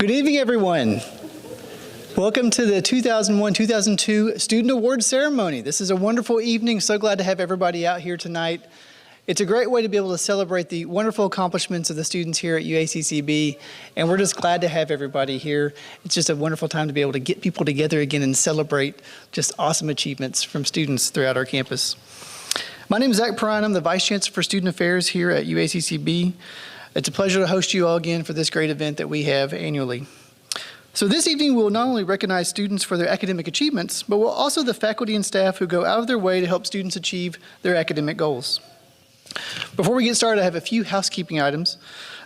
Good evening, everyone. Welcome to the 2001-2002 Student Awards Ceremony. This is a wonderful evening. So glad to have everybody out here tonight. It's a great way to be able to celebrate the wonderful accomplishments of the students here at UACCB, and we're just glad to have everybody here. It's just a wonderful time to be able to get people together again and celebrate just awesome achievements from students throughout our campus. My name is Zach Perrine. I'm the Vice Chancellor for Student Affairs here at UACCB. It's a pleasure to host you all again for this great event that we have annually. So this evening, we'll not only recognize students for their academic achievements, but we'll also the faculty and staff who go out of their way to help students achieve their academic goals. Before we get started, I have a few housekeeping items.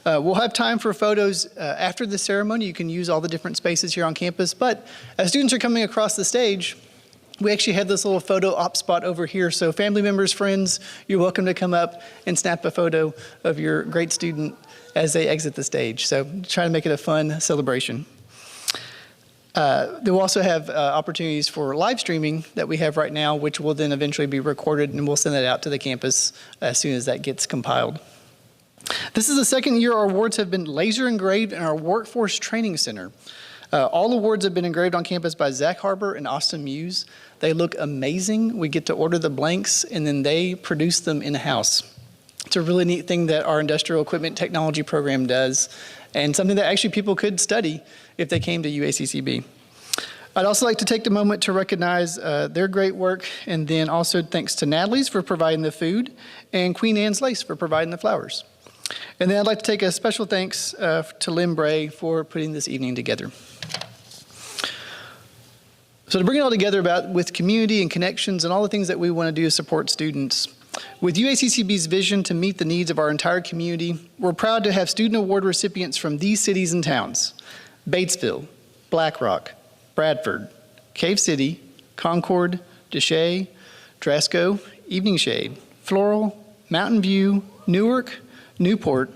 We'll have time for photos after the ceremony. You can use all the different spaces here on campus, but as students are coming across the stage, we actually have this little photo op spot over here. So family members, friends, you're welcome to come up and snap a photo of your great student as they exit the stage. So try to make it a fun celebration. We'll also have opportunities for live streaming that we have right now, which will then eventually be recorded, and we'll send that out to the campus as soon as that gets compiled. This is the second year our awards have been laser engraved in our Workforce Training Center. All awards have been engraved on campus by Zach Harbor and Austin Muse. They look amazing. We get to order the blanks, and then they produce them in-house. It's a really neat thing that our industrial equipment technology program does, and something that actually people could study if they came to UACCB. I'd also like to take the moment to recognize their great work, and then also thanks to Natalie's for providing the food and Queen Anne's Lace for providing the flowers. And then I'd like to take a special thanks to Lynn Bray for putting this evening together. So to bring it all together with community and connections and all the things that we want to do to support students, with UACCB's vision to meet the needs of our entire community, we're proud to have student award recipients from these cities and towns: Batesville, Black Rock, Bradford, Cave City, Concord, Deshay, Drasco, Evening Shade, Floral, Mountain View, Newark, Newport,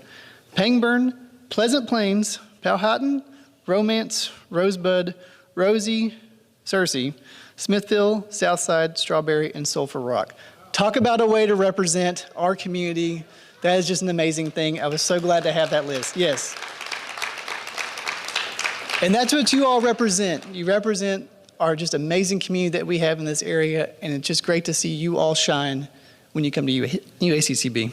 Pangburn, Pleasant Plains, Powhatan, Romance, Rosebud, Rosie, Searcy, Smithville, Southside, Strawberry, and Sulphur Rock. Talk about a way to represent our community. That is just an amazing thing. I was so glad to have that list. Yes. And that's what you all represent. You represent our just amazing community that we have in this area, and it's just great to see you all shine when you come to UACCB.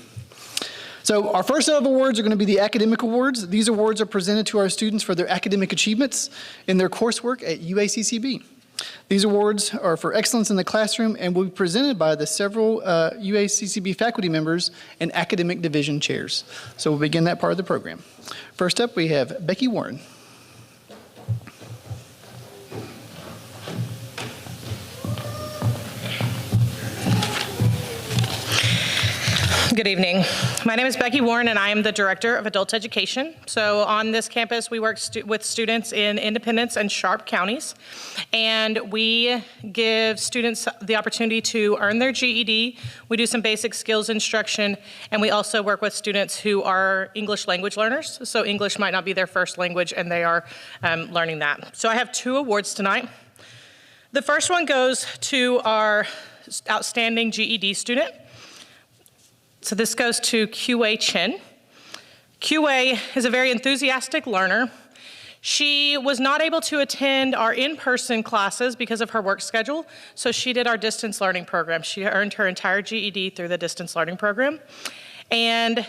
So our first set of awards are going to be the academic awards. These awards are presented to our students for their academic achievements in their coursework at UACCB. These awards are for excellence in the classroom and will be presented by the several UACCB faculty members and academic division chairs. So we'll begin that part of the program. First up, we have Becky Warren. Good evening. My name is Becky Warren, and I am the Director of Adult Education. So on this campus, we work with students in Independence and Sharp counties, and we give students the opportunity to earn their GED. We do some basic skills instruction, and we also work with students who are English language learners. So English might not be their first language, and they are learning that. So I have two awards tonight. The first one goes to our outstanding GED student. So this goes to QA Chin. QA is a very enthusiastic learner. She was not able to attend our in-person classes because of her work schedule, so she did our distance learning program. She earned her entire GED through the distance learning program, and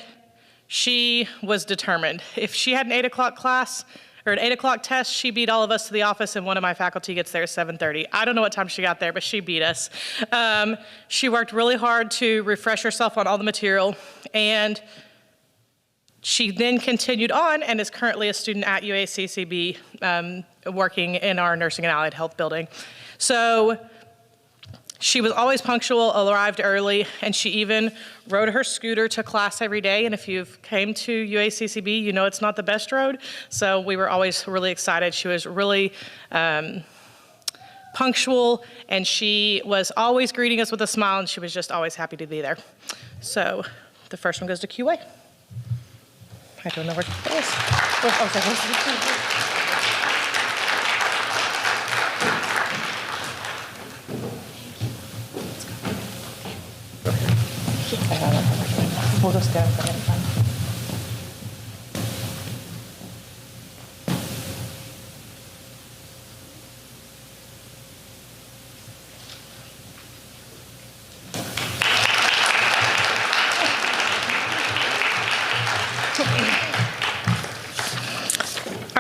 she was determined. If she had an 8 o'clock class, or an 8 o'clock test, she beat all of us to the office, and one of my faculty gets there at 7:30. I don't know what time she got there, but she beat us. She worked really hard to refresh herself on all the material, and she then continued on and is currently a student at UACCB working in our Nursing and Allied Health building. So she was always punctual, arrived early, and she even rode her scooter to class every day. And if you've came to UACCB, you know it's not the best road. So we were always really excited. She was really punctual, and she was always greeting us with a smile, and she was just always happy to be there. So the first one goes to QA. I don't know where it is. Oh, sorry. We'll just go for it.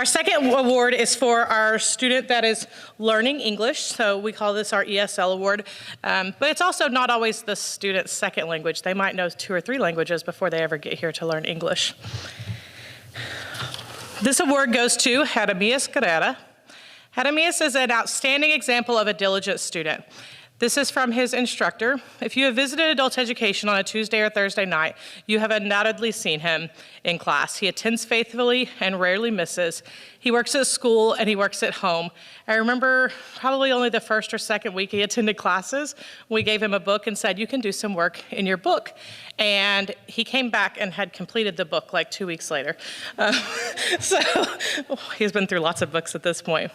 Our second award is for our student that is learning English, so we call this our ESL award. But it's also not always the student's second language. They might know 2 or 3 languages before they ever get here to learn English. This award goes to Jeremias Carrera. Jeremias is an outstanding example of a diligent student. This is from his instructor. If you have visited adult education on a Tuesday or Thursday night, you have undoubtedly seen him in class. He attends faithfully and rarely misses. He works at school and he works at home. I remember probably only the first or second week he attended classes, we gave him a book and said, you can do some work in your book. And he came back and had completed the book like 2 weeks later. So he's been through lots of books at this point.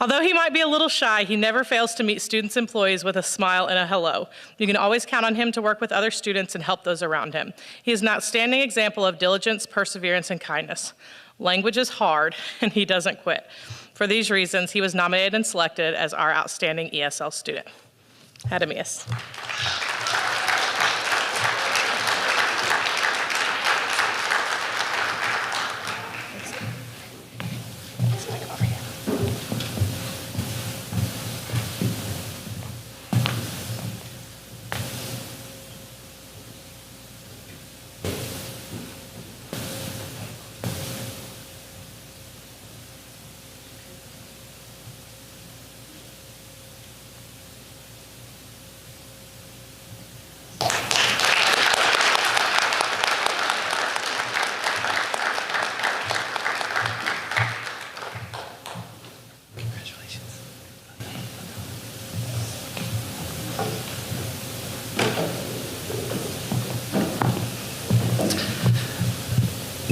Although he might be a little shy, he never fails to meet students and employees with a smile and a hello. You can always count on him to work with other students and help those around him. He is an outstanding example of diligence, perseverance, and kindness. Language is hard, and he doesn't quit. For these reasons, he was nominated and selected as our outstanding ESL student. Jeremias.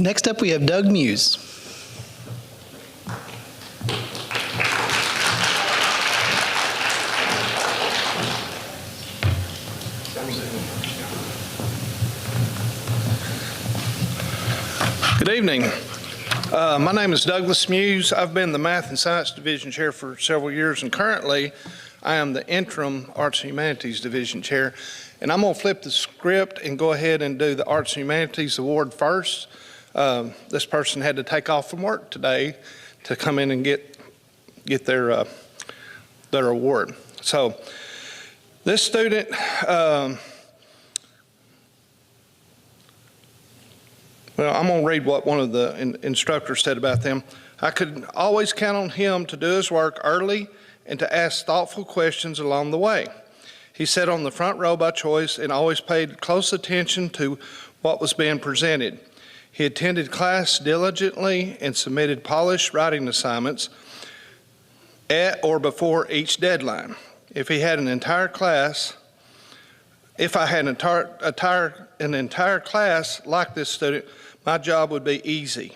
Next up, we have Doug Muse. Good evening. My name is Douglas Muse. I've been the Math and Science Division Chair for several years, and currently I am the interim Arts and Humanities Division Chair. And I'm going to flip the script and go ahead and do the Arts and Humanities Award first. This person had to take off from work today to come in and get their award. So this student, well, I'm going to read what one of the instructors said about them. I could always count on him to do his work early and to ask thoughtful questions along the way. He sat on the front row by choice and always paid close attention to what was being presented. He attended class diligently and submitted polished writing assignments at or before each deadline. If I had an entire class like this student, my job would be easy.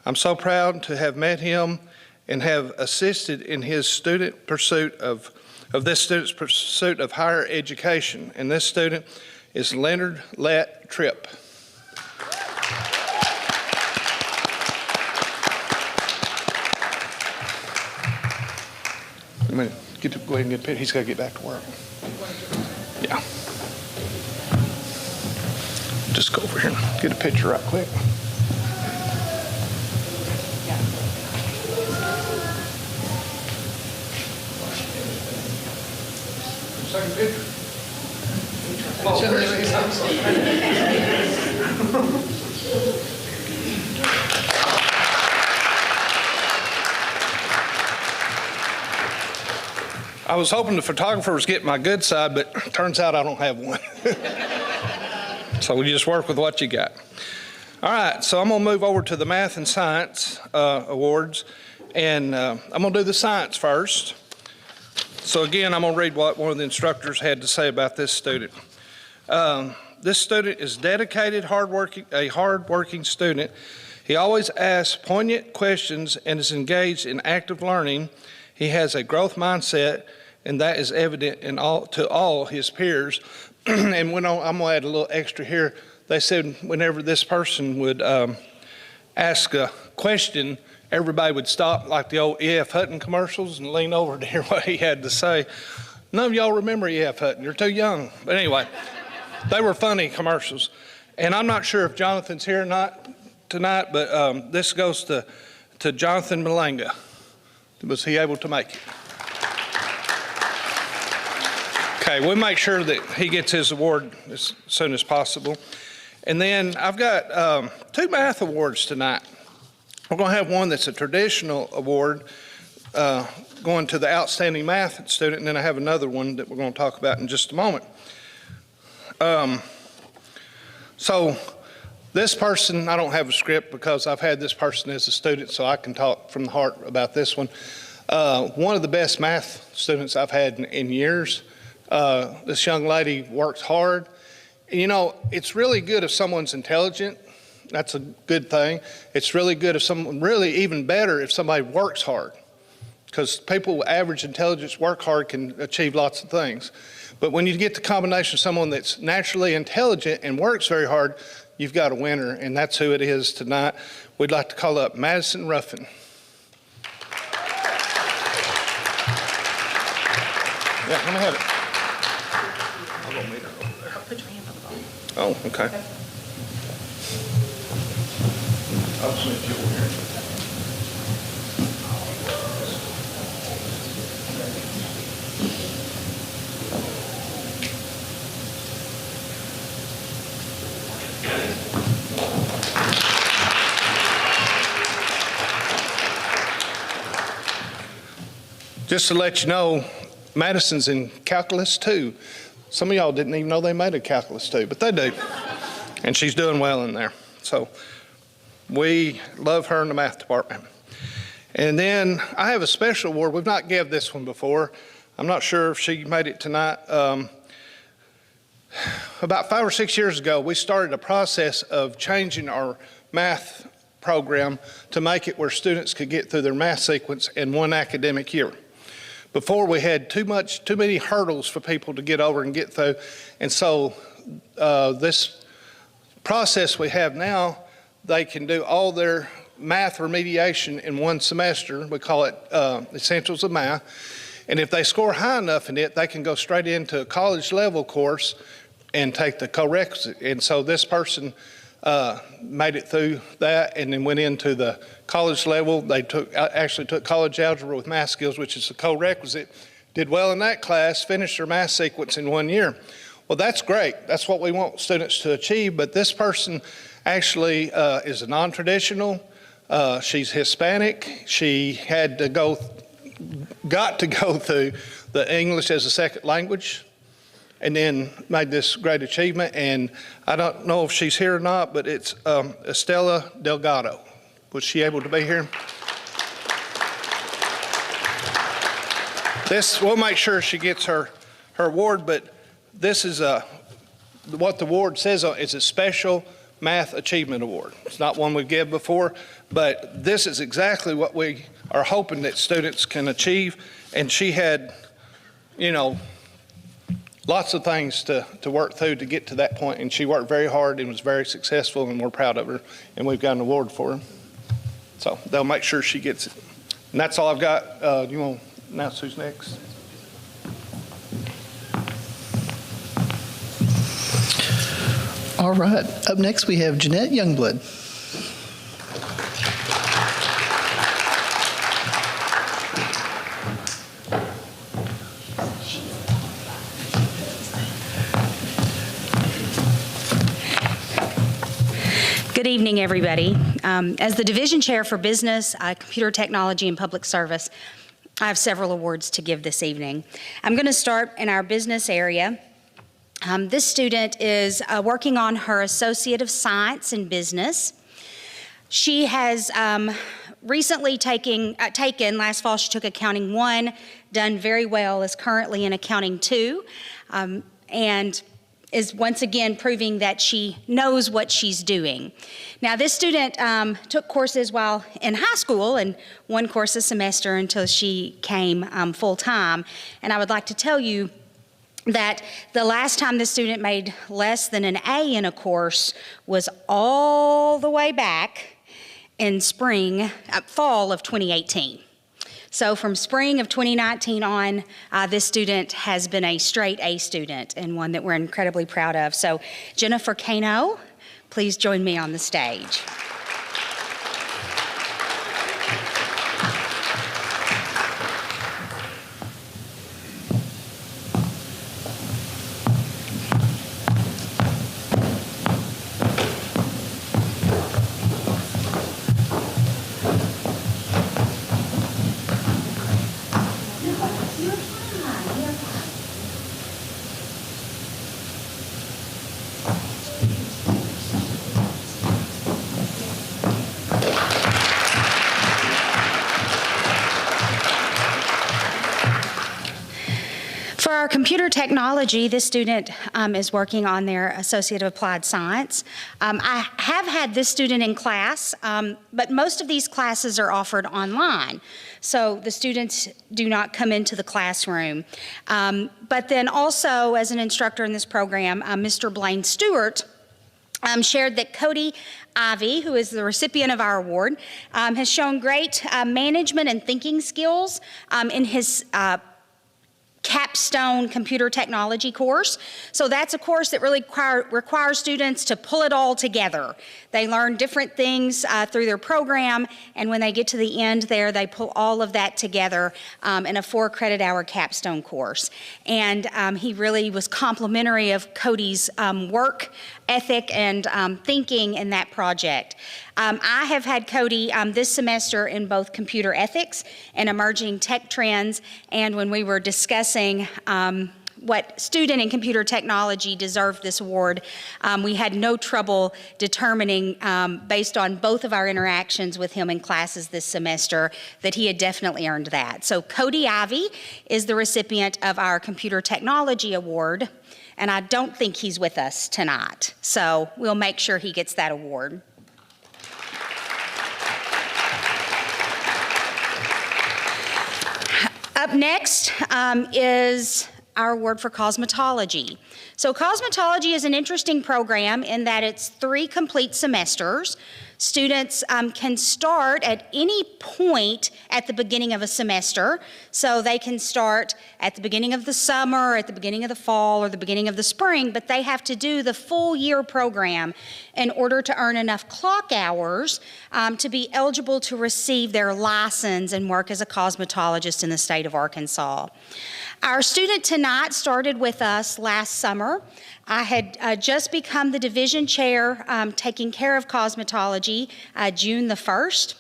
I'm so proud to have met him and have assisted in his student's pursuit of higher education. And this student is Leonard Lett Tripp. Go ahead and get a picture. He's got to get back to work. Yeah. Just go over here and get a picture right quick. Second picture. I was hoping the photographer was getting my good side, but turns out I don't have one. So we just work with what you got. All right, so I'm going to move over to the Math and Science Awards, and I'm going to do the science first. So again, I'm going to read what one of the instructors had to say about this student. This student is dedicated, a hardworking student. He always asks poignant questions and is engaged in active learning. He has a growth mindset, and that is evident to all his peers. And I'm going to add a little extra here. They said whenever this person would ask a question, everybody would stop like the old E.F. Hutton commercials and lean over to hear what he had to say. None of y'all remember E.F. Hutton. You're too young. But anyway, they were funny commercials. And I'm not sure if Jonathan's here or not tonight, but this goes to to Jonathan Malanga. Was he able to make it? Okay, we'll make sure that he gets his award as soon as possible. And then I've got 2 math awards tonight. We're going to have one that's a traditional award going to the outstanding math student, and then I have another one that we're going to talk about in just a moment. So this person, I don't have a script because I've had this person as a student, so I can talk from the heart about this one. One of the best math students I've had in years. This young lady works hard. You know, it's really good if someone's intelligent. That's a good thing. It's really good if someone, really even better if somebody works hard. Because people with average intelligence work hard can achieve lots of things. But when you get the combination of someone that's naturally intelligent and works very hard, you've got a winner, and that's who it is tonight. We'd like to call up Madison Ruffin. Yeah, let me have it. I'll go meet her over there. Put your hand on the ball. Oh, okay. I'll just meet you over here. Just to let you know, Madison's in Calculus 2. Some of y'all didn't even know they made a Calculus 2, but they do. And she's doing well in there. So we love her in the math department. And then I have a special award. We've not given this one before. I'm not sure if she made it tonight. About 5 or 6 years ago, we started a process of changing our math program to make it where students could get through their math sequence in one academic year. Before, we had too many hurdles for people to get over and get through. And so this process we have now, they can do all their math remediation in one semester. We call it Essentials of Math. And if they score high enough in it, they can go straight into a college level course and take the co-requisite. And so this person made it through that and then went into the college level. They actually took college algebra with math skills, which is a co-requisite, did well in that class, finished their math sequence in 1 year. Well, that's great. That's what we want students to achieve, but this person actually is a non-traditional. She's Hispanic. She got to go through the English as a second language and then made this great achievement. And I don't know if she's here or not, but it's Estella Delgado. Was she able to be here? We'll make sure she gets her award, but this is what the award says is a special math achievement award. It's not one we've given before, but this is exactly what we are hoping that students can achieve. And she had, you know, lots of things to work through to get to that point, and she worked very hard and was very successful, and we're proud of her, and we've got an award for her. So they'll make sure she gets it. And that's all I've got. Do you want to announce who's next? All right. Up next, we have Jeanette Youngblood. Good evening, everybody. As the Division Chair for Business, Computer Technology, and Public Service, I have several awards to give this evening. I'm going to start in our business area. This student is working on her Associate of Science in Business. She has recently taken, last fall she took Accounting 1, done very well, is currently in Accounting 2, and is once again proving that she knows what she's doing. Now, this student took courses while in high school and one course a semester until she came full-time. And I would like to tell you that the last time this student made less than an A in a course was all the way back in fall of 2018. So from spring of 2019 on, this student has been a straight A student and one that we're incredibly proud of. So Jennifer Cano, please join me on the stage. computer technology, this student is working on their Associate of Applied Science. I have had this student in class, but most of these classes are offered online. So the students do not come into the classroom. But then also, as an instructor in this program, Mr. Blaine Stewart shared that Cody Ivy, who is the recipient of our award, has shown great management and thinking skills in his capstone computer technology course. So that's a course that really requires students to pull it all together. They learn different things through their program, and when they get to the end there, they pull all of that together in a 4-credit-hour capstone course. And he really was complimentary of Cody's work ethic and thinking in that project. I have had Cody this semester in both computer ethics and emerging tech trends, and when we were discussing what student in computer technology deserved this award, we had no trouble determining, based on both of our interactions with him in classes this semester, that he had definitely earned that. So Cody Ivy is the recipient of our Computer Technology Award, and I don't think he's with us tonight, so we'll make sure he gets that award. Up next is our award for cosmetology. So cosmetology is an interesting program in that it's 3 complete semesters. Students can start at any point at the beginning of a semester. So they can start at the beginning of the summer, at the beginning of the fall, or the beginning of the spring, but they have to do the full year program in order to earn enough clock hours to be eligible to receive their license and work as a cosmetologist in the state of Arkansas. Our student tonight started with us last summer. I had just become the division chair taking care of cosmetology June the 1st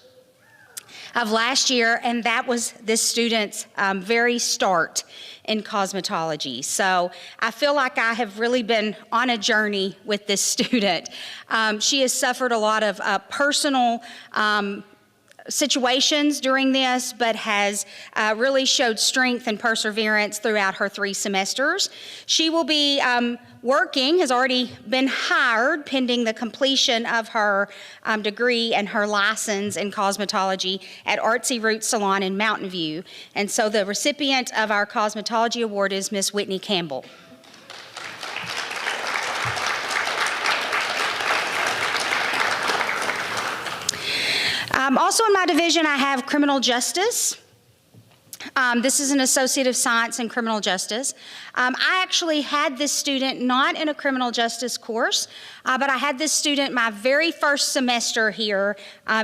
of last year, and that was this student's very start in cosmetology. So I feel like I have really been on a journey with this student. She has suffered a lot of personal situations during this, but has really showed strength and perseverance throughout her 3 semesters. She will be working, has already been hired pending the completion of her degree and her license in cosmetology at Artsy Roots Salon in Mountain View. And so the recipient of our cosmetology award is Miss Whitney Campbell. Also in my division, I have criminal justice. This is an Associate of Science in Criminal Justice. I actually had this student not in a criminal justice course, but I had this student my very first semester here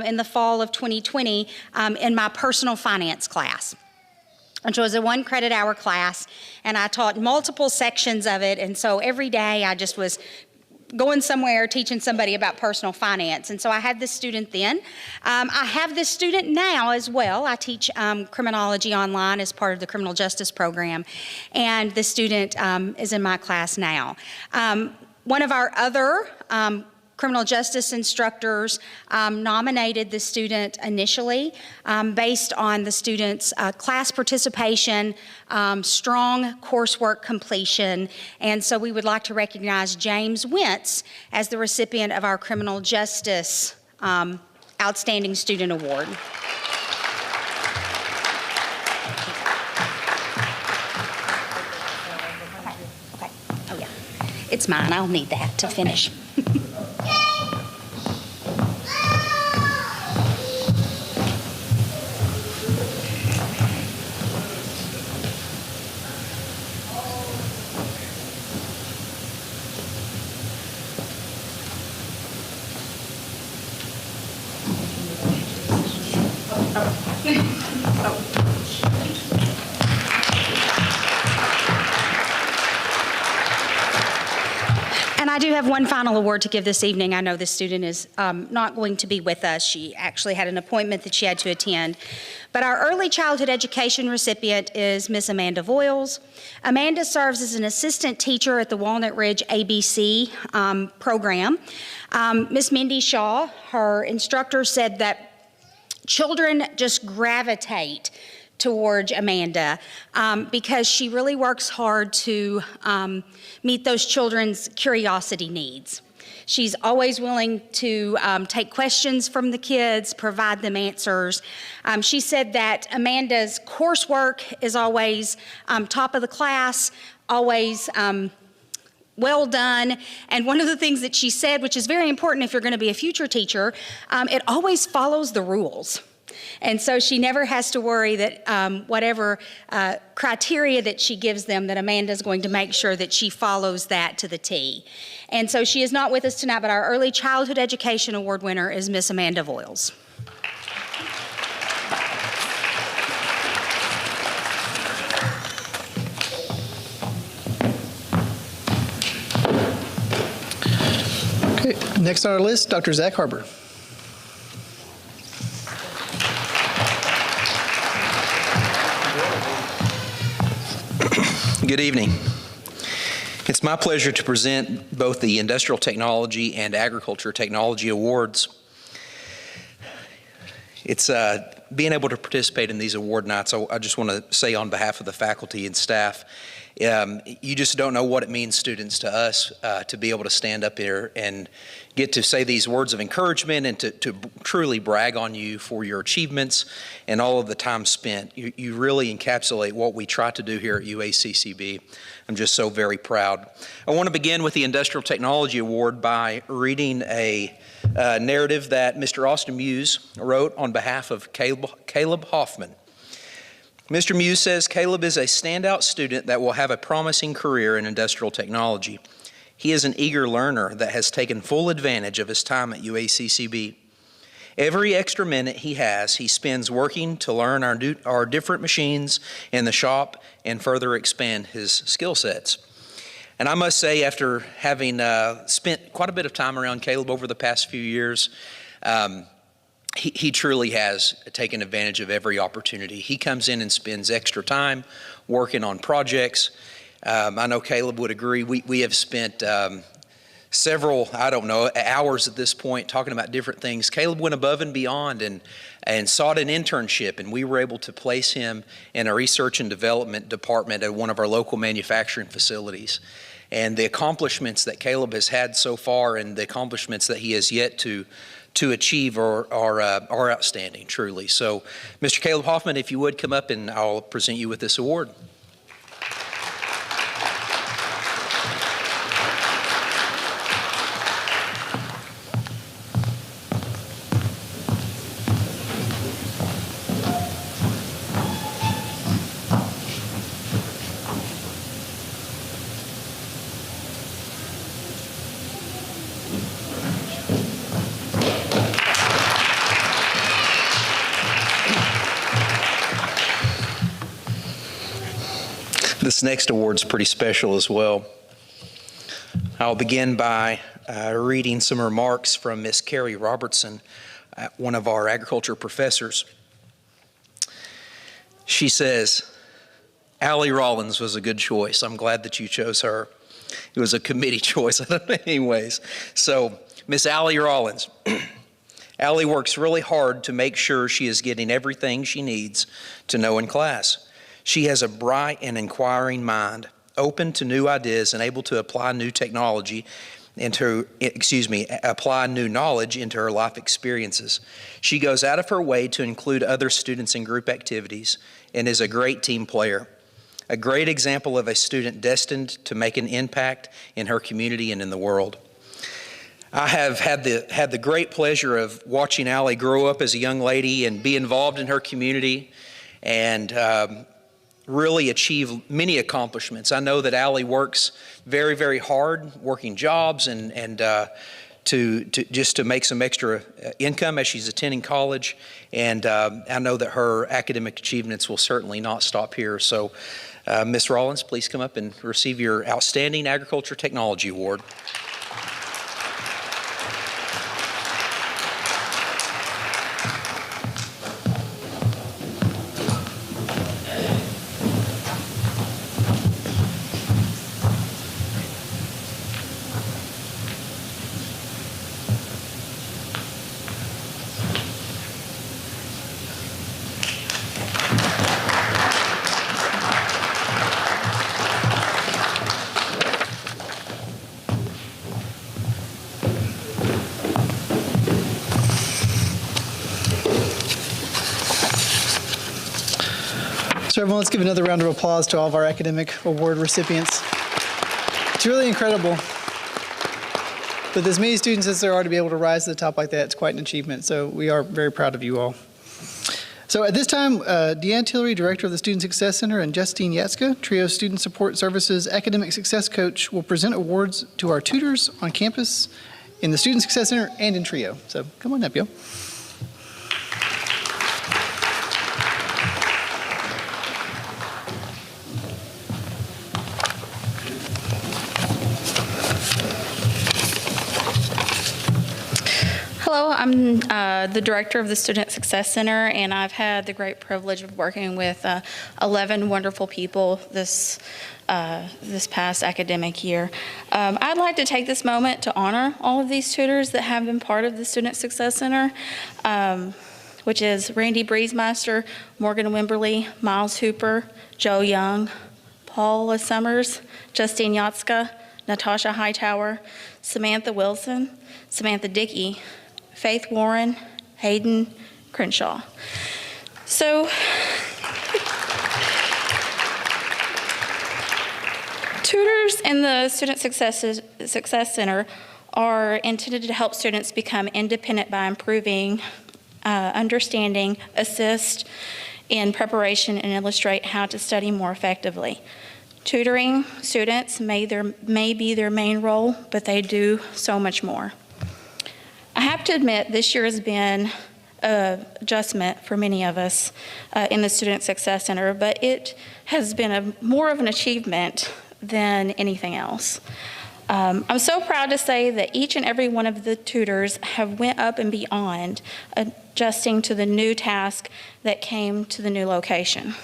in the fall of 2020 in my personal finance class, which was a 1-credit-hour class, and I taught multiple sections of it, and so every day I just was going somewhere teaching somebody about personal finance. And so I had this student then. I have this student now as well. I teach criminology online as part of the criminal justice program, and the student is in my class now. One of our other criminal justice instructors nominated the student initially based on the student's class participation, strong coursework completion, and so we would like to recognize James Wentz as the recipient of our Criminal Justice Outstanding Student Award. Okay. Oh yeah, it's mine. I'll need that to finish. And I do have one final award to give this evening. I know this student is not going to be with us. She actually had an appointment that she had to attend. But our early childhood education recipient is Miss Amanda Voiles. Amanda serves as an assistant teacher at the Walnut Ridge ABC program. Miss Mindy Shaw, her instructor, said that children just gravitate towards Amanda because she really works hard to meet those children's curiosity needs. She's always willing to take questions from the kids, provide them answers. She said that Amanda's coursework is always top of the class, always well done. And one of the things that she said, which is very important if you're going to be a future teacher, it always follows the rules. And so she never has to worry that whatever criteria that she gives them, that Amanda's going to make sure that she follows that to the T. And so she is not with us tonight, but our Early Childhood Education Award winner is Miss Amanda Voiles. Okay, next on our list, Dr. Zach Harbour. Good evening. It's my pleasure to present both the Industrial Technology and Agriculture Technology Awards. It's being able to participate in these award nights, I just want to say on behalf of the faculty and staff, you just don't know what it means, students, to us to be able to stand up here and get to say these words of encouragement and to truly brag on you for your achievements and all of the time spent. You really encapsulate what we try to do here at UACCB. I'm just so very proud. I want to begin with the Industrial Technology Award by reading a narrative that Mr. Austin Muse wrote on behalf of Caleb Hoffman. Mr. Muse says, Caleb is a standout student that will have a promising career in industrial technology. He is an eager learner that has taken full advantage of his time at UACCB. Every extra minute he has, he spends working to learn our different machines in the shop and further expand his skill sets. And I must say, after having spent quite a bit of time around Caleb over the past few years, he truly has taken advantage of every opportunity. He comes in and spends extra time working on projects. I know Caleb would agree. We have spent several, hours at this point talking about different things. Caleb went above and beyond and sought an internship, and we were able to place him in a research and development department at one of our local manufacturing facilities. And the accomplishments that Caleb has had so far and the accomplishments that he has yet to achieve are outstanding, truly. So, Mr. Caleb Hoffman, if you would come up and I'll present you with this award. This next award's pretty special as well. I'll begin by reading some remarks from Miss Carrie Robertson, one of our agriculture professors. She says, Allie Rollins was a good choice. I'm glad that you chose her. It was a committee choice anyways. So, Miss Allie Rollins. Allie works really hard to make sure she is getting everything she needs to know in class. She has a bright and inquiring mind, open to new ideas and able to apply new technology apply new knowledge into her life experiences. She goes out of her way to include other students in group activities and is a great team player. A great example of a student destined to make an impact in her community and in the world. I have had the great pleasure of watching Allie grow up as a young lady and be involved in her community and really achieve many accomplishments. I know that Allie works very, very hard, working jobs and to make some extra income as she's attending college. And I know that her academic achievements will certainly not stop here. So, Ms. Rollins, please come up and receive your Outstanding Agriculture Technology Award. So everyone, let's give another round of applause to all of our academic award recipients. It's really incredible. With as many students as there are to be able to rise to the top like that, it's quite an achievement. So we are very proud of you all. So at this time, Deanne Tillery, Director of the Student Success Center, and Justine Yatska, Trio Student Support Services Academic Success Coach, will present awards to our tutors on campus in the Student Success Center and in Trio. So come on up, yo. Hello, I'm the director of the Student Success Center, and I've had the great privilege of working with 11 wonderful people this past academic year. I'd like to take this moment to honor all of these tutors that have been part of the Student Success Center, which is Randy Breezemeister, Morgan Wimberly, Miles Hooper, Joe Young, Paula Summers, Justine Yatska, Natasha Hightower, Samantha Wilson, Samantha Dickey, Faith Warren, Hayden Crenshaw. So, tutors in the Student Success Center are intended to help students become independent by improving understanding, assist in preparation, and illustrate how to study more effectively. Tutoring students may be their main role, but they do so much more. I have to admit, this year has been an adjustment for many of us in the Student Success Center, but it has been more of an achievement than anything else. I'm so proud to say that each and every one of the tutors have went up and beyond adjusting to the new task that came to the new location.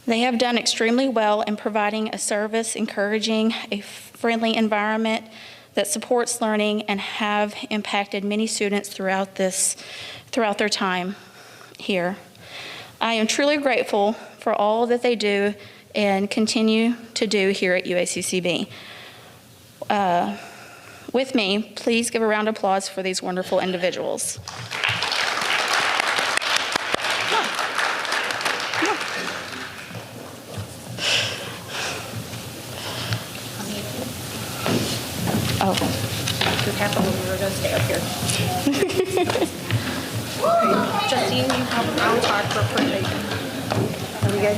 They have done extremely well in providing a service, encouraging a friendly environment that supports learning, and have impacted many students throughout their time here. I am truly grateful for all that they do and continue to do here at UACCB. With me, please give a round of applause for these wonderful individuals. Oh. Be careful, we're going to stay up here. Justine, you have a round talk for pretty. Are we good?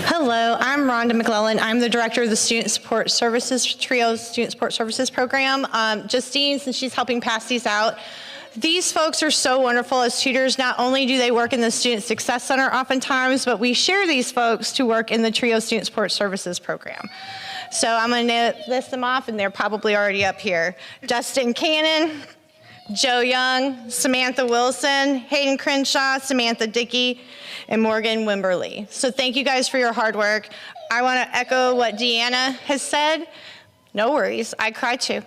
Hello, I'm Rhonda McClellan. I'm the director of the Student Support Services, Trio's Student Support Services program. Justine, since she's helping pass these out, these folks are so wonderful as tutors. Not only do they work in the Student Success Center oftentimes, but we share these folks to work in the Trio Student Support Services program. So I'm going to list them off, and they're probably already up here. Dustin Cannon, Joe Young, Samantha Wilson, Hayden Crenshaw, Samantha Dickey, and Morgan Wimberly. So thank you guys for your hard work. I want to echo what Deanna has said. No worries, I cry too.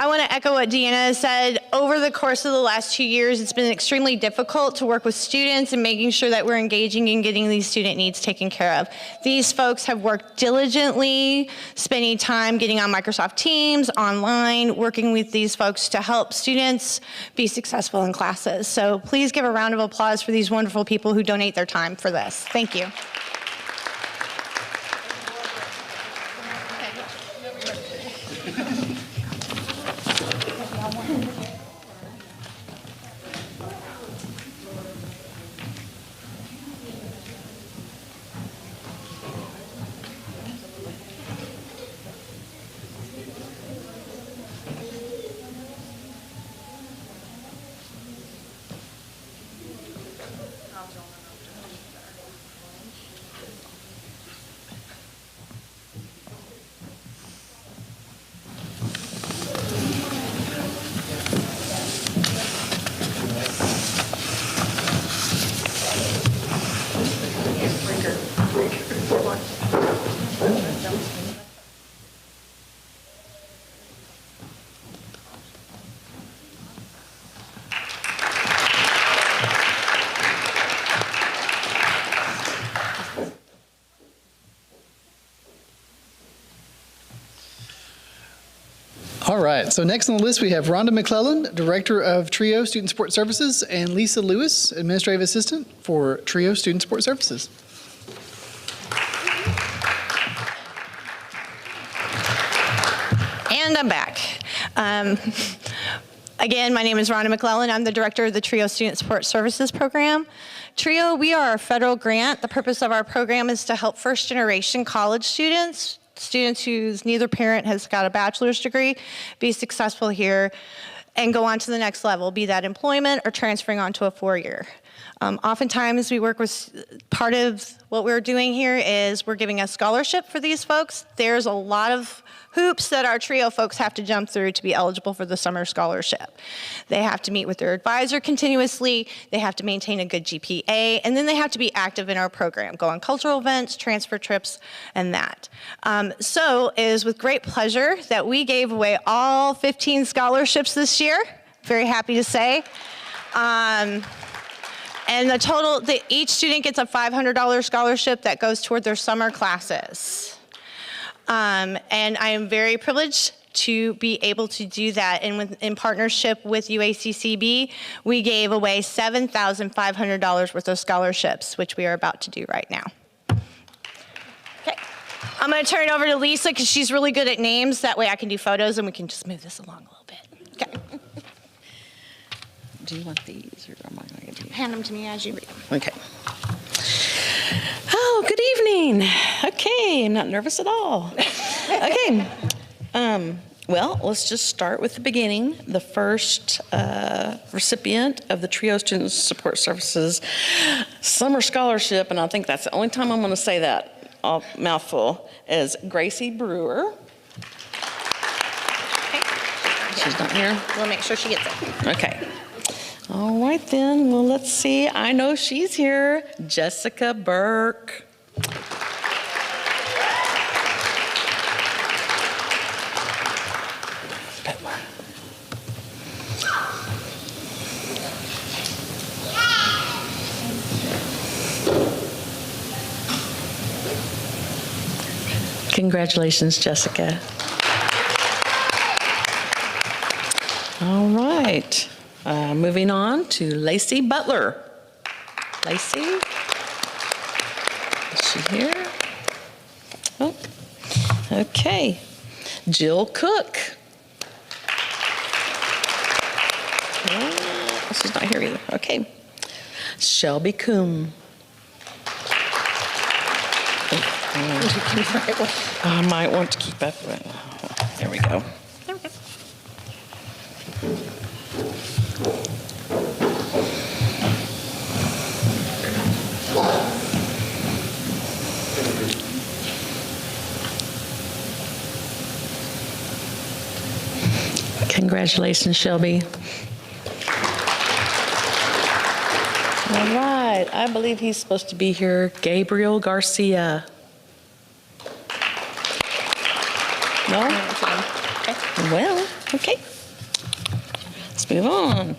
I want to echo what Deanna has said. Over the course of the last 2 years, it's been extremely difficult to work with students and making sure that we're engaging in getting these student needs taken care of. These folks have worked diligently, spending time getting on Microsoft Teams, online, working with these folks to help students be successful in classes. So please give a round of applause for these wonderful people who donate their time for this. Thank you. All right, so next on the list we have Rhonda McClellan, Director of TRIO Student Support Services, and Lisa Lewis, Administrative Assistant for TRIO Student Support Services. And I'm back. Again, my name is Rhonda McClellan. I'm the director of the TRIO Student Support Services Program. TRIO, we are a federal grant. The purpose of our program is to help first-generation college students whose neither parent has got a bachelor's degree, be successful here and go on to the next level, be that employment or transferring on to a four-year. Oftentimes, we work with, part of what we're doing here is we're giving a scholarship for these folks. There's a lot of hoops that our TRIO folks have to jump through to be eligible for the summer scholarship. They have to meet with their advisor continuously, they have to maintain a good GPA, and then they have to be active in our program, go on cultural events, transfer trips, and that. So it is with great pleasure that we gave away all 15 scholarships this year, very happy to say. And the total, each student gets a $500 scholarship that goes toward their summer classes. And I am very privileged to be able to do that. And in partnership with UACCB, we gave away $7,500 worth of scholarships, which we are about to do right now. Okay, I'm gonna turn it over to Lisa because she's really good at names. That way I can do photos and we can just move this along a little bit. Okay. Do you want these, or am I going to give you? Hand them to me as you read them. Okay. Oh, good evening. Okay, I'm not nervous at all. Okay. Well, let's just start with the beginning. The first recipient of the TRIO Student Support Services Summer Scholarship, and I think that's the only time I'm going to say that mouthful, is Gracie Brewer. Okay. She's not here? We'll make sure she gets it. Okay. All right then, well, let's see. I know she's here. Jessica Burke. Congratulations, Jessica. All right. Moving on to Lacey Butler. Lacey? Is she here? Oh, okay. Jill Cook. Oh, she's not here either. Okay. Shelby Coombe. I might want to keep up with it. There we go. Congratulations, Shelby. All right, I believe he's supposed to be here. Gabriel Garcia. No? Okay. Well, okay. Let's move on.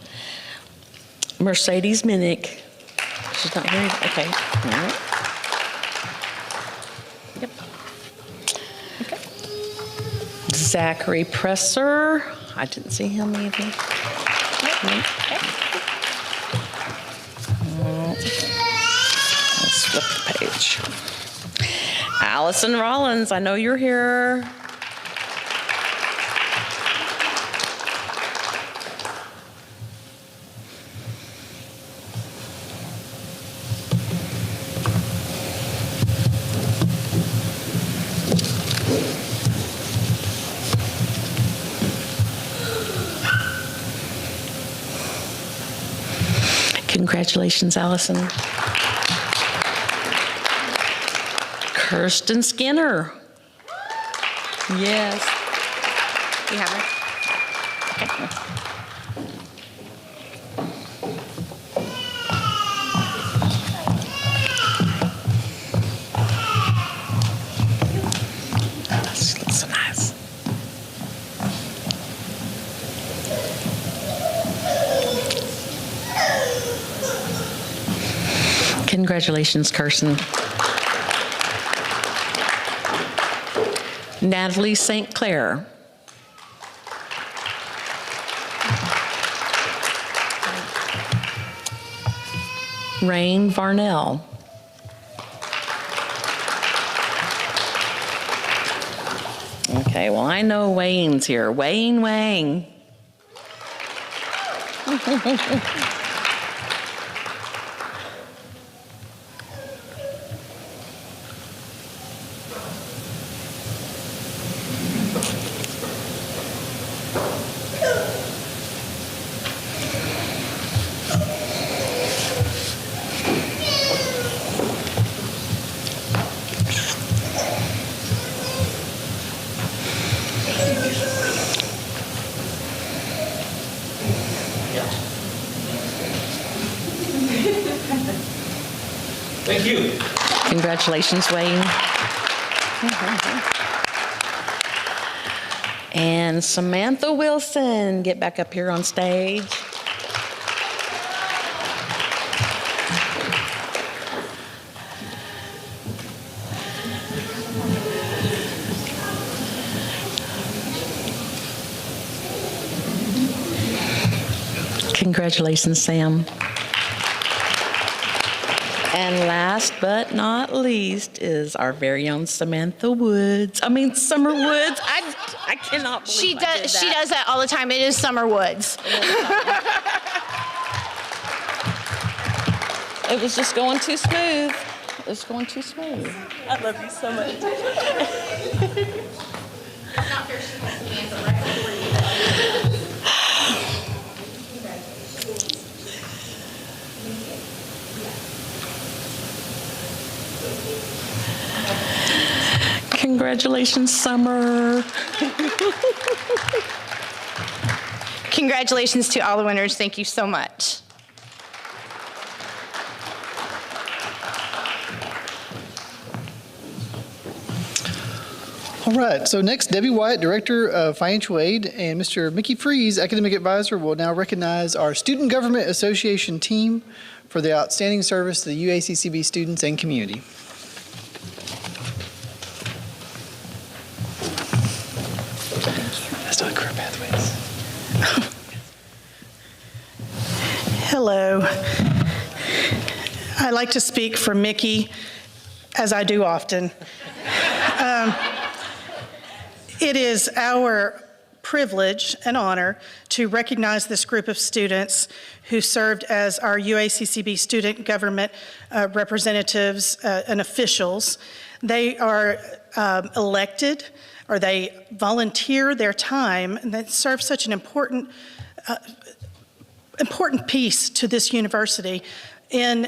Mercedes Minnick. She's not here. Okay. All right. Yep. Okay. Zachary Presser. I didn't see him either. Nope. Okay. Let's flip the page. Allison Rollins, I know you're here. Congratulations, Allison. Kirsten Skinner. Yes. You have her? Okay. She looks so nice. Congratulations, Kirsten. Natalie St. Clair. Rain Varnell. Okay, well, I know Wayne's here. Wayne. Thank you. Congratulations, Wayne. And Samantha Wilson, get back up here on stage. Congratulations, Sam. And last but not least is our very own Samantha Woods. Summer Woods. I cannot believe She I did that. does that all the time. It is Summer Woods. It was just going too smooth. I love you so much. Congratulations, Summer. Congratulations to all the winners. Thank you so much. All right, so next, Debbie Wyatt, Director of Financial Aid, and Mr. Mickey Freeze, Academic Advisor, will now recognize our Student Government Association team for the outstanding service to the UACCB students and community. Let's talk career pathways. Hello. I like to speak for Mickey, as I do often. It is our privilege and honor to recognize this group of students who served as our UACCB student government representatives and officials. They are elected, or they volunteer their time, and they serve such an important piece to this university in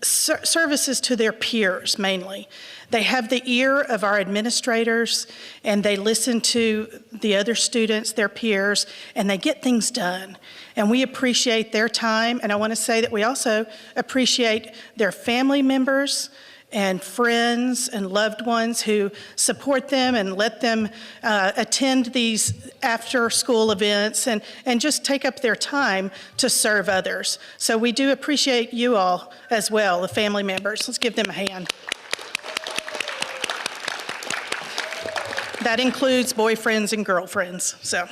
services to their peers mainly. They have the ear of our administrators, and they listen to the other students, their peers, and they get things done. And we appreciate their time, and I want to say that we also appreciate their family members and friends and loved ones who support them and let them attend these after-school events and just take up their time to serve others. So we do appreciate you all as well, the family members. Let's give them a hand. That includes boyfriends and girlfriends. So,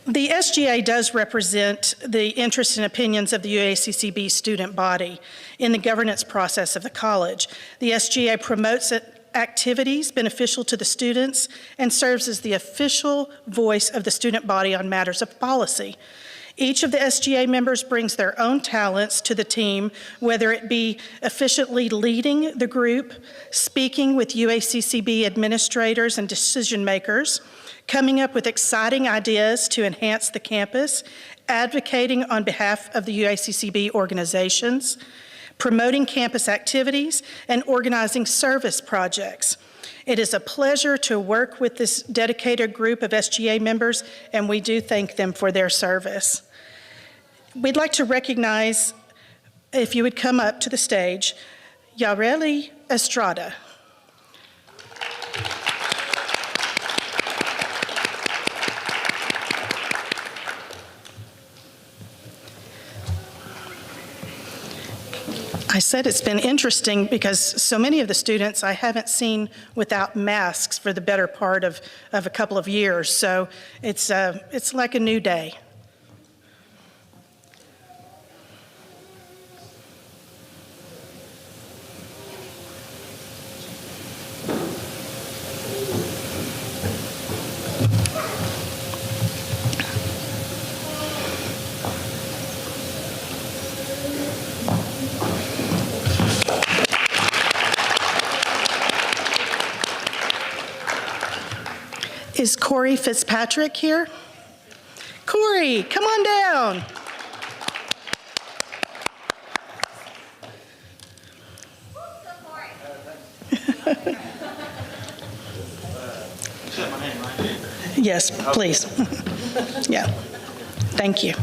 the SGA does represent the interests and opinions of the UACCB student body in the governance process of the college. The SGA promotes activities beneficial to the students and serves as the official voice of the student body on matters of policy. Each of the SGA members brings their own talents to the team, whether it be efficiently leading the group, speaking with UACCB administrators and decision makers, coming up with exciting ideas to enhance the campus, advocating on behalf of the UACCB organizations, promoting campus activities, and organizing service projects. It is a pleasure to work with this dedicated group of SGA members, and we do thank them for their service. We'd like to recognize, if you would come up to the stage, Yareli Estrada. I said it's been interesting because so many of the students I haven't seen without masks for the better part of a couple of years. So it's like a new day. Is Corey Fitzpatrick here? Corey, come on down. Yes, please. Yeah, thank you.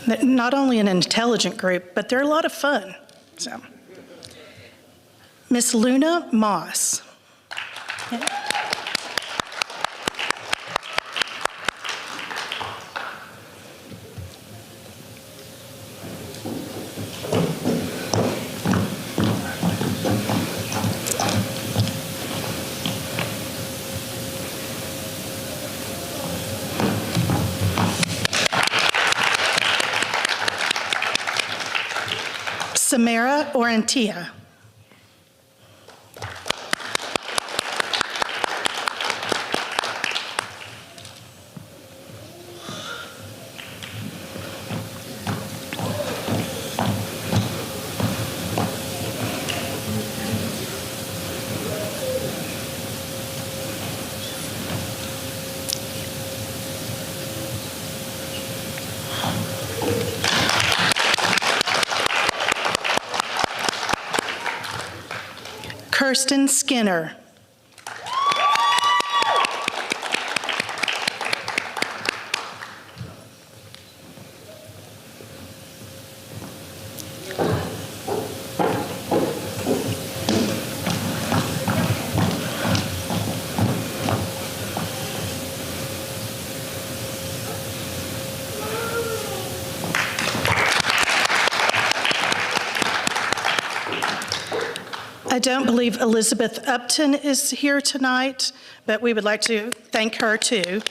They're not only an intelligent group, but they're a lot of fun. So, Miss Luna Moss. Samara Orentia. Kirsten Skinner. I don't believe Elizabeth Upton is here tonight, but we would like to thank her too.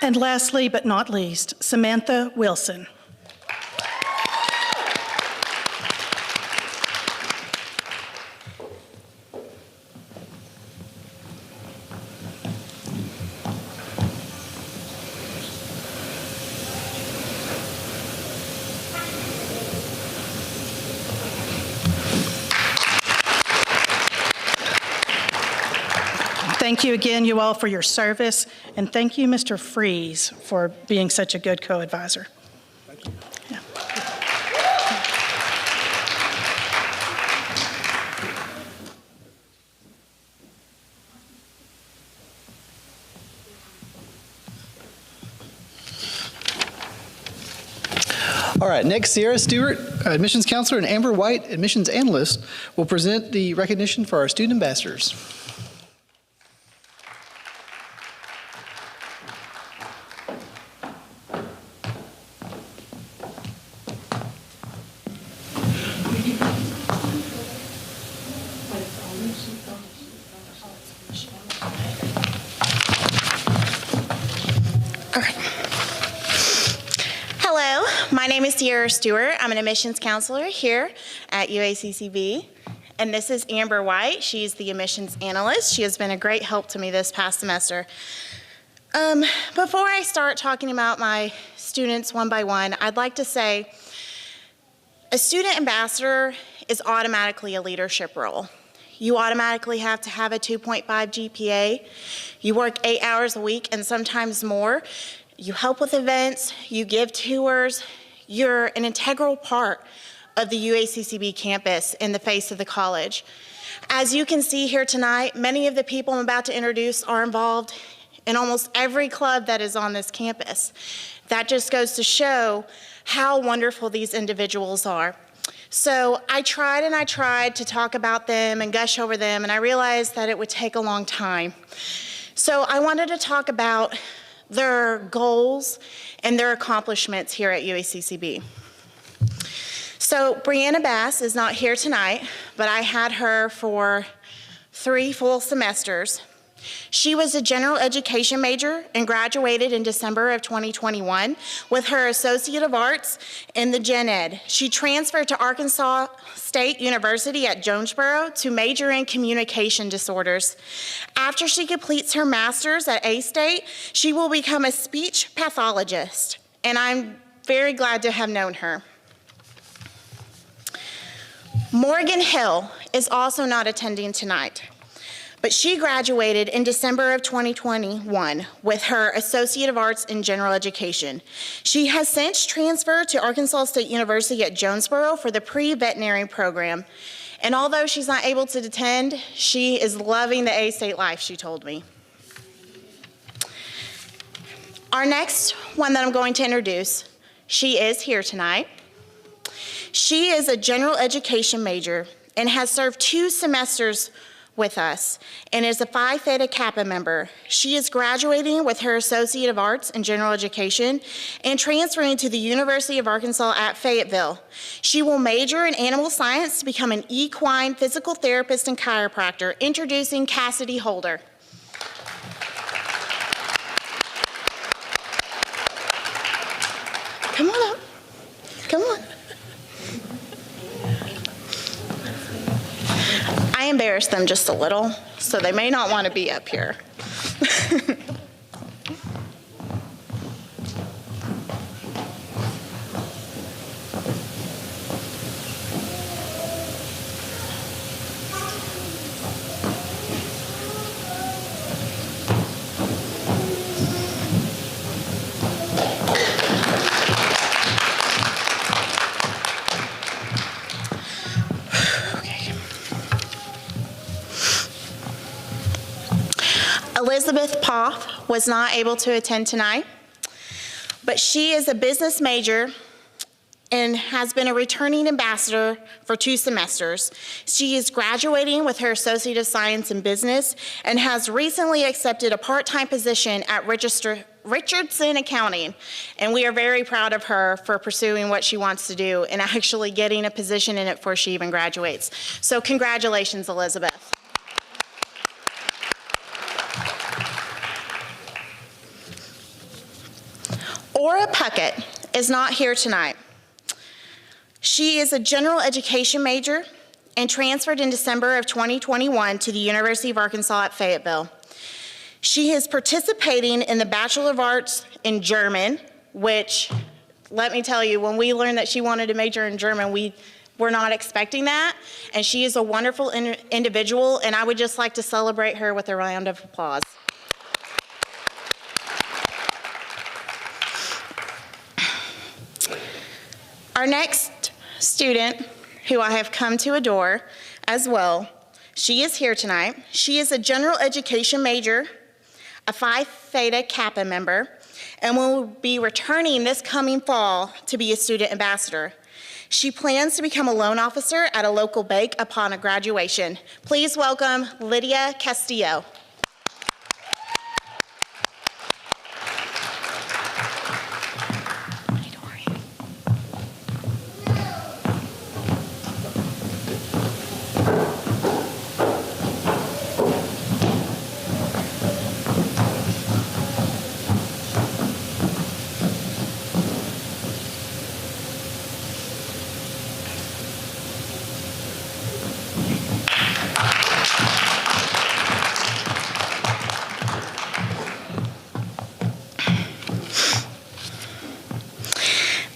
And lastly, but not least, Samantha Wilson. Thank you again, you all, for your service, and thank you, Mr. Freeze, for being such a good co-advisor. Thank you. Yeah. All right, next, Sierra Stewart, admissions counselor, and Amber White, admissions analyst, will present the recognition for our student ambassadors. Hello, my name is Sierra Stewart. I'm an admissions counselor here at UACCB. And this is Amber White. She's the admissions analyst. She has been a great help to me this past semester. Before I start talking about my students one by one, I'd like to say a student ambassador is automatically a leadership role. You automatically have to have a 2.5 GPA. You work 8 hours a week and sometimes more. You help with events, you give tours. You're an integral part of the UACCB campus in the face of the college. As you can see here tonight, many of the people I'm about to introduce are involved in almost every club that is on this campus. That just goes to show how wonderful these individuals are. So I tried to talk about them and gush over them, and I realized that it would take a long time. So I wanted to talk about their goals and their accomplishments here at UACCB. So Brianna Bass is not here tonight, but I had her for 3 full semesters. She was a general education major and graduated in December of 2021 with her Associate of Arts in the Gen Ed. She transferred to Arkansas State University at Jonesboro to major in communication disorders. After she completes her master's at A-State, she will become a speech pathologist, and I'm very glad to have known her. Morgan Hill is also not attending tonight, but she graduated in December of 2021 with her Associate of Arts in General Education. She has since transferred to Arkansas State University at Jonesboro for the pre-veterinary program. And although she's not able to attend, she is loving the A-State life, she told me. Our next one that I'm going to introduce, she is here tonight. She is a general education major and has served 2 semesters with us and is a Phi Theta Kappa member. She is graduating with her Associate of Arts in General Education and transferring to the University of Arkansas at Fayetteville. She will major in animal science to become an equine physical therapist and chiropractor. Introducing Cassidy Holder. Come on up. Come on. I embarrassed them just a little, so they may not want to be up here. Elizabeth Poff was not able to attend tonight, but she is a business major and has been a returning ambassador for 2 semesters. She is graduating with her Associate of Science in Business and has recently accepted a part-time position at Richardson Accounting, and we are very proud of her for pursuing what she wants to do and actually getting a position in it before she even graduates. So congratulations, Elizabeth. Aura Puckett is not here tonight. She is a general education major and transferred in December of 2021 to the University of Arkansas at Fayetteville. She is participating in the Bachelor of Arts in German, which, let me tell you, when we learned that she wanted to major in German, we were not expecting that, and she is a wonderful individual, and I would just like to celebrate her with a round of applause. Our next student, who I have come to adore as well, she is here tonight. She is a general education major, a Phi Theta Kappa member, and will be returning this coming fall to be a student ambassador. She plans to become a loan officer at a local bank upon a graduation. Please welcome Lydia Castillo.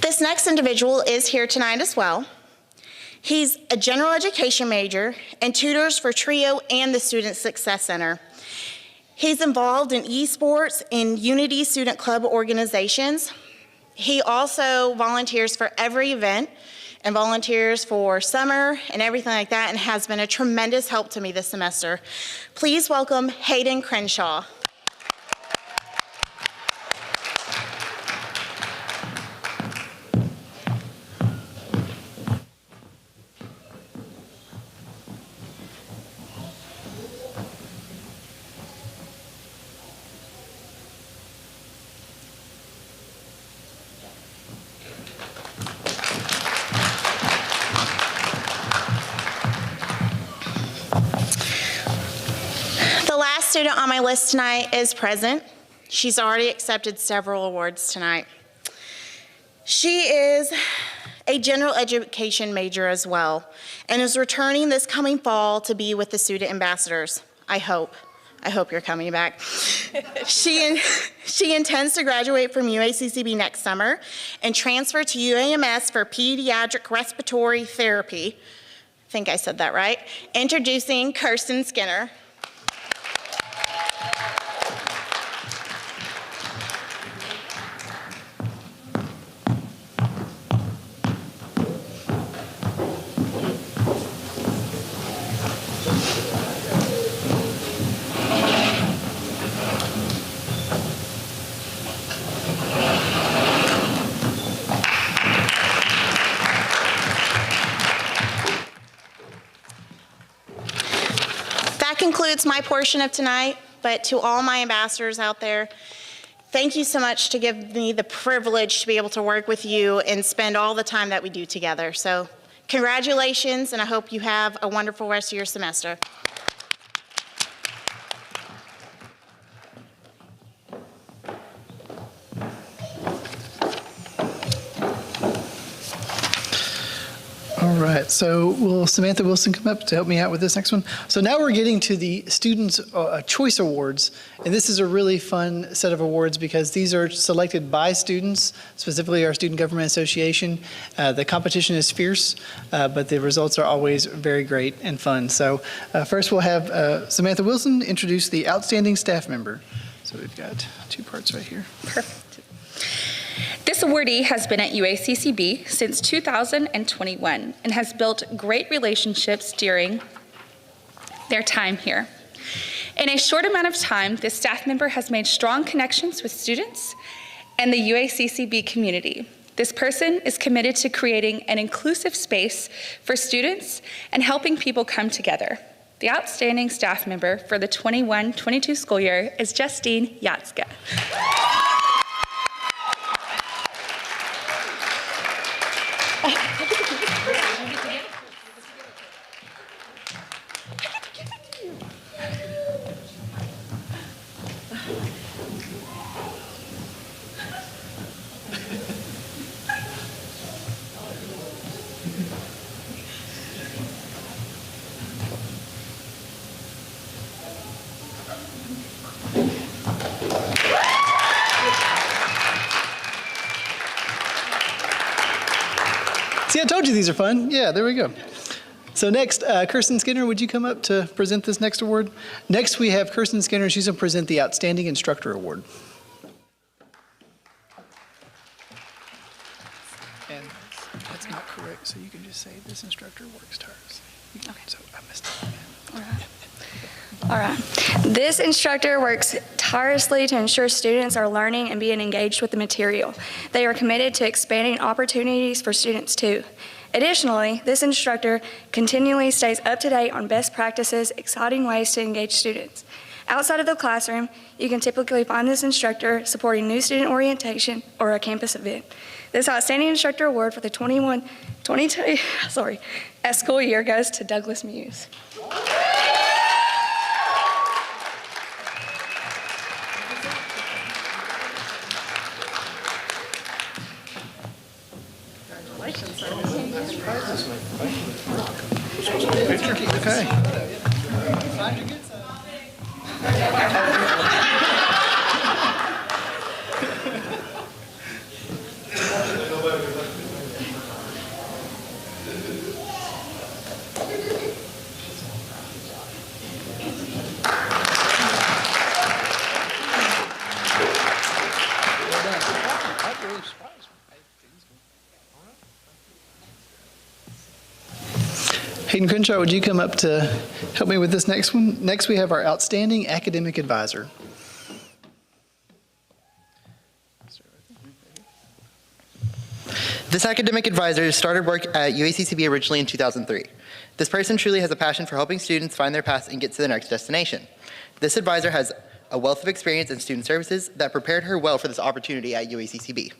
This next individual is here tonight as well. He's a general education major and tutors for TRIO and the Student Success Center. He's involved in esports and Unity Student Club organizations. He also volunteers for every event and volunteers for summer and everything like that, and has been a tremendous help to me this semester. Please welcome Hayden Crenshaw. The last student on my list tonight is present. She's already accepted several awards tonight. She is a general education major as well, and is returning this coming fall to be with the student ambassadors. I hope you're coming back. She intends to graduate from UACCB next summer and transfer to UAMS for pediatric respiratory therapy. I think I said that right. Introducing Kirsten Skinner. That concludes my portion of tonight, but to all my ambassadors out there, thank you so much to give me the privilege to be able to work with you and spend all the time that we do together. So congratulations, and I hope you have a wonderful rest of your semester. All right, so will Samantha Wilson come up to help me out with this next one? So now we're getting to the Students' Choice Awards, and this is a really fun set of awards because these are selected by students, specifically our Student Government Association. The competition is fierce, but the results are always very great and fun. So first we'll have Samantha Wilson introduce the Outstanding Staff Member. So we've got two parts right here. Perfect. This awardee has been at UACCB since 2021 and has built great relationships during their time here. In a short amount of time, this staff member has made strong connections with students and the UACCB community. This person is committed to creating an inclusive space for students and helping people come together. The outstanding staff member for the 21-22 school year is Justine Yatska. See, I told you these are fun. Yeah, there we go. So next, Kirsten Skinner, would you come up to present this next award? Next, we have Kirsten Skinner. She's going to present the Outstanding Instructor Award. And that's not correct, so you can just say this instructor works tirelessly. Okay. So I missed it. All right. All right. This instructor works tirelessly to ensure students are learning and being engaged with the material. They are committed to expanding opportunities for students too. Additionally, this instructor continually stays up to date on best practices, exciting ways to engage students. Outside of the classroom, you can typically find this instructor supporting new student orientation or a campus event. This Outstanding Instructor Award for the 21-22 school year goes to Douglas Muse. Okay. Hayden Crenshaw, would you come up to help me with this next one? Next, we have our Outstanding Academic Advisor. This academic advisor started work at UACCB originally in 2003. This person truly has a passion for helping students find their paths and get to their next destination. This advisor has a wealth of experience in student services that prepared her well for this opportunity at UACCB.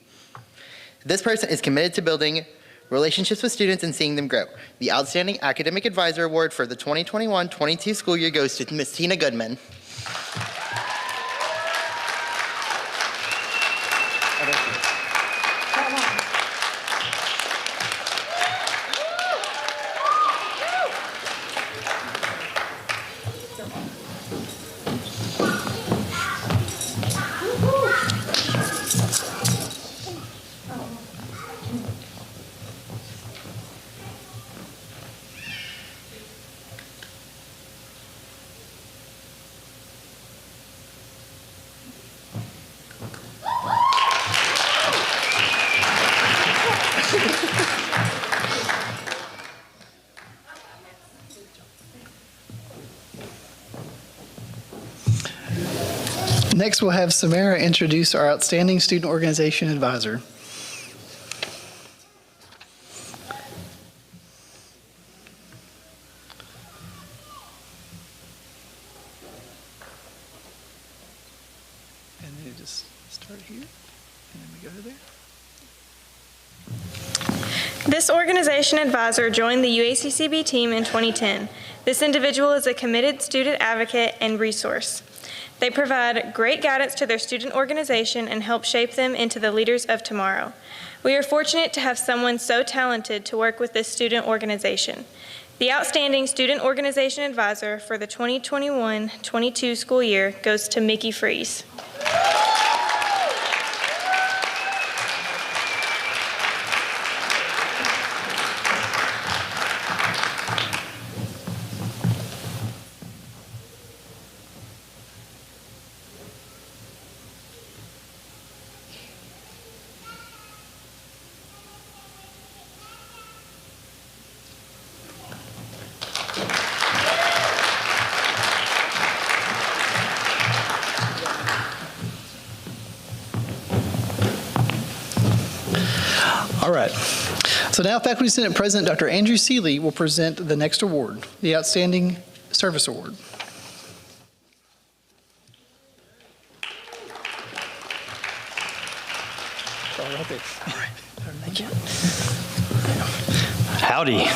This person is committed to building relationships with students and seeing them grow. The Outstanding Academic Advisor Award for the 2021-22 school year goes to Ms. Tina Goodman. Next, we'll have Samara introduce our Outstanding Student Organization Advisor. And then you just start here, and then we go to there. This organization advisor joined the UACCB team in 2010. This individual is a committed student advocate and resource. They provide great guidance to their student organization and help shape them into the leaders of tomorrow. We are fortunate to have someone so talented to work with this student organization. The Outstanding Student Organization Advisor for the 2021-22 school year goes to Mickey Freeze. All right. So now Faculty Senate President Dr. Andrew Seeley will present the next award, the Outstanding Service Award. All right. Thank you. Howdy.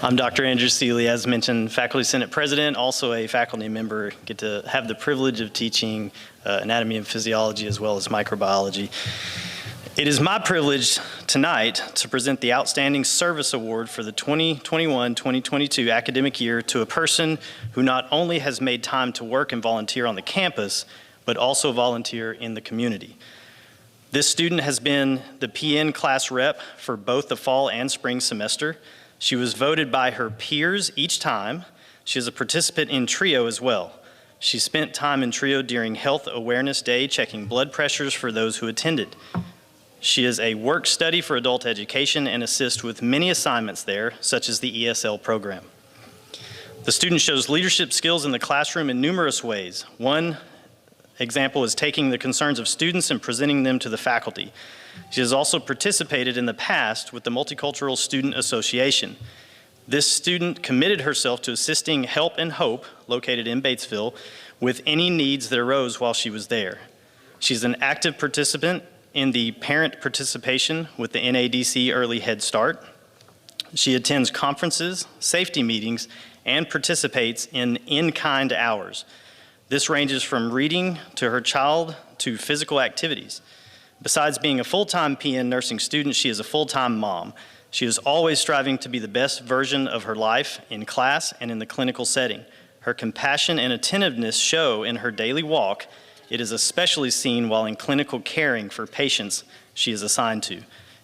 I'm Dr. Andrew Seeley, as mentioned, Faculty Senate President, also a faculty member. Get to have the privilege of teaching anatomy and physiology as well as microbiology. It is my privilege tonight to present the Outstanding Service Award for the 2021-2022 academic year to a person who not only has made time to work and volunteer on the campus, but also volunteer in the community. This student has been the PN class rep for both the fall and spring semester. She was voted by her peers each time. She is a participant in TRIO as well. She spent time in TRIO during Health Awareness Day, checking blood pressures for those who attended. She is a work study for adult education and assists with many assignments there, such as the ESL program. The student shows leadership skills in the classroom in numerous ways. One example is taking the concerns of students and presenting them to the faculty. She has also participated in the past with the Multicultural Student Association. This student committed herself to assisting Help and Hope, located in Batesville, with any needs that arose while she was there. She's an active participant in the parent participation with the NADC Early Head Start. She attends conferences, safety meetings, and participates in in-kind hours. This ranges from reading to her child to physical activities. Besides being a full-time PN nursing student, she is a full-time mom. She is always striving to be the best version of her life in class and in the clinical setting. Her compassion and attentiveness show in her daily walk. It is especially seen while in clinical caring for patients she is assigned to.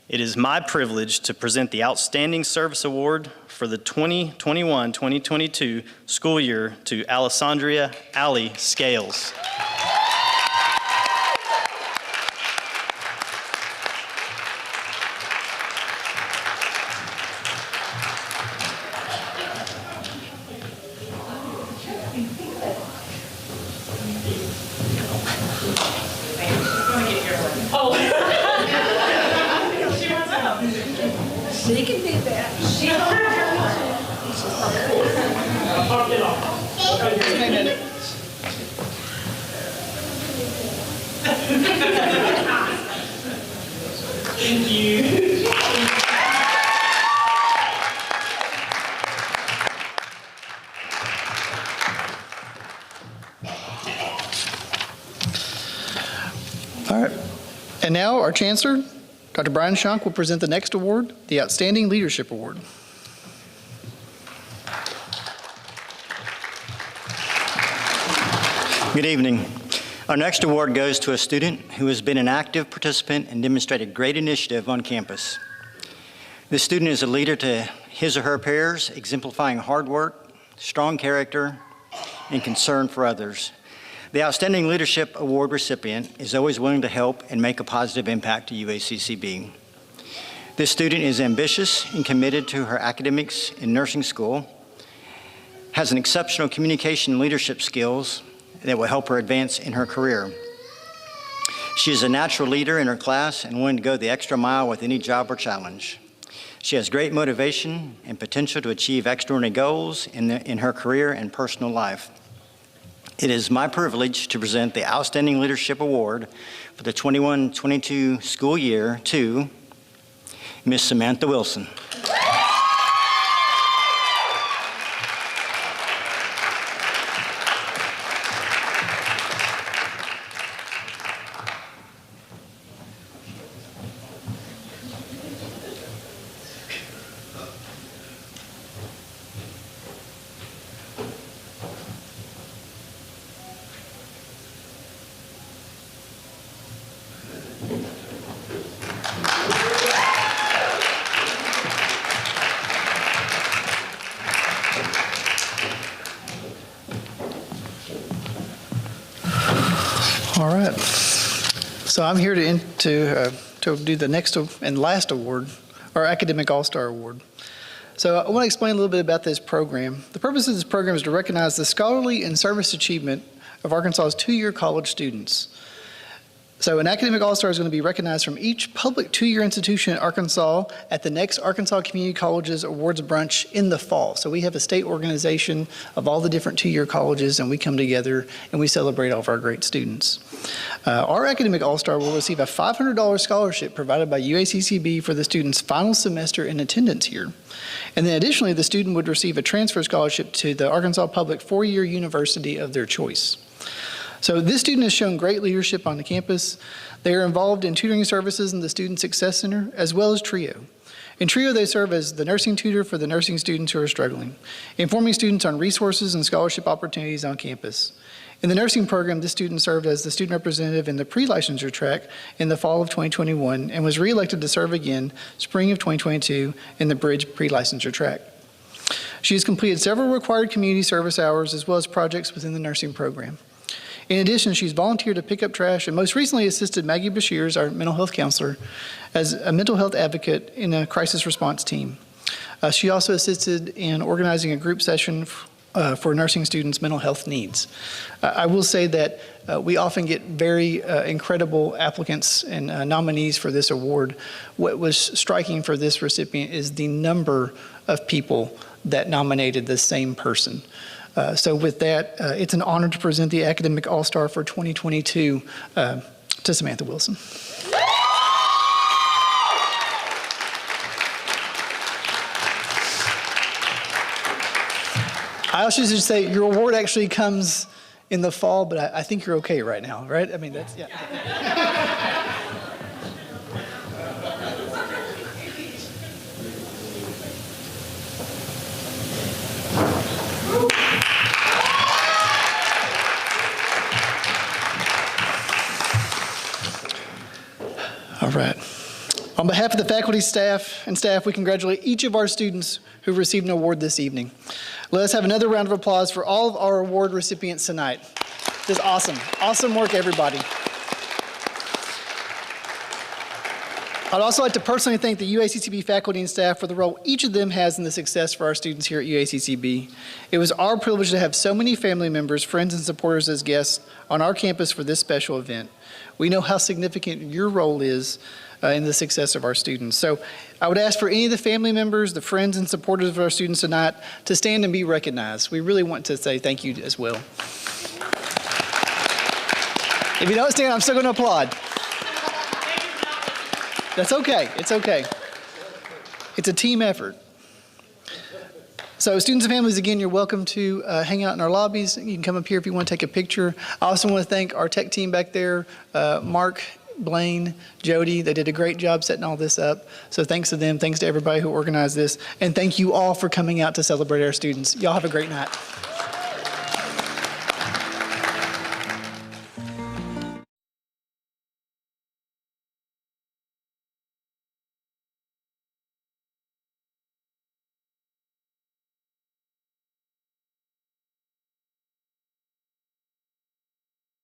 It is my privilege to present the Outstanding Service Award for the 2021-2022 school year to Alessandria Allie Scales. She can do that. Thank you. All right. And now our Chancellor, Dr. Brian Schunk, will present the next award, the Outstanding Leadership Award. Good evening. Our next award goes to a student who has been an active participant and demonstrated great initiative on campus. This student is a leader to his or her peers, exemplifying hard work, strong character, and concern for others. The Outstanding Leadership Award recipient is always willing to help and make a positive impact to UACCB. This student is ambitious and committed to her academics in nursing school, has an exceptional communication and leadership skills that will help her advance in her career. She is a natural leader in her class and willing to go the extra mile with any job or challenge. She has great motivation and potential to achieve extraordinary goals in her career and personal life. It is my privilege to present the Outstanding Leadership Award for the 21-22 school year to Ms. Samantha Wilson. All right. So I'm here to do the next and last award, our Academic All-Star Award. So I want to explain a little bit about this program. The purpose of this program is to recognize the scholarly and service achievement of Arkansas's two-year college students. So an Academic All-Star is going to be recognized from each public two-year institution in Arkansas at the next Arkansas Community Colleges Awards Brunch in the fall. So we have a state organization of all the different two-year colleges, and we come together and we celebrate all of our great students. Our Academic All-Star will receive a $500 scholarship provided by UACCB for the student's final semester in attendance here. And then additionally, the student would receive a transfer scholarship to the Arkansas Public four-year university of their choice. So this student has shown great leadership on the campus. They are involved in tutoring services in the Student Success Center, as well as TRIO. In TRIO, they serve as the nursing tutor for the nursing students who are struggling, informing students on resources and scholarship opportunities on campus. In the nursing program, this student served as the student representative in the pre-licensure track in the fall of 2021 and was re-elected to serve again spring of 2022 in the bridge pre-licensure track. She has completed several required community service hours as well as projects within the nursing program. In addition, she's volunteered to pick up trash and most recently assisted Maggie Bashirs, our mental health counselor, as a mental health advocate in a crisis response team. She also assisted in organizing a group session for nursing students' mental health needs. I will say that we often get very incredible applicants and nominees for this award. What was striking for this recipient is the number of people that nominated the same person. So with that, it's an honor to present the Academic All-Star for 2022 to Samantha Wilson. I also should say your award actually comes in the fall, but I think you're okay right now, right? I mean, that's, yeah. All right. On behalf of the faculty, staff, we congratulate each of our students who received an award this evening. Let us have another round of applause for all of our award recipients tonight. This is awesome. Awesome work, everybody. I'd also like to personally thank the UACCB faculty and staff for the role each of them has in the success for our students here at UACCB. It was our privilege to have so many family members, friends, and supporters as guests on our campus for this special event. We know how significant your role is in the success of our students. So I would ask for any of the family members, the friends and supporters of our students tonight to stand and be recognized. We really want to say thank you as well. If you don't stand, I'm still going to applaud. That's okay. It's okay. It's a team effort. So students and families, again, you're welcome to hang out in our lobbies. You can come up here if you want to take a picture. I also want to thank our tech team back there, Mark, Blaine, Jody. They did a great job setting all this up. So thanks to them. Thanks to everybody who organized this. And thank you all for coming out to celebrate our students. Y'all have a great night.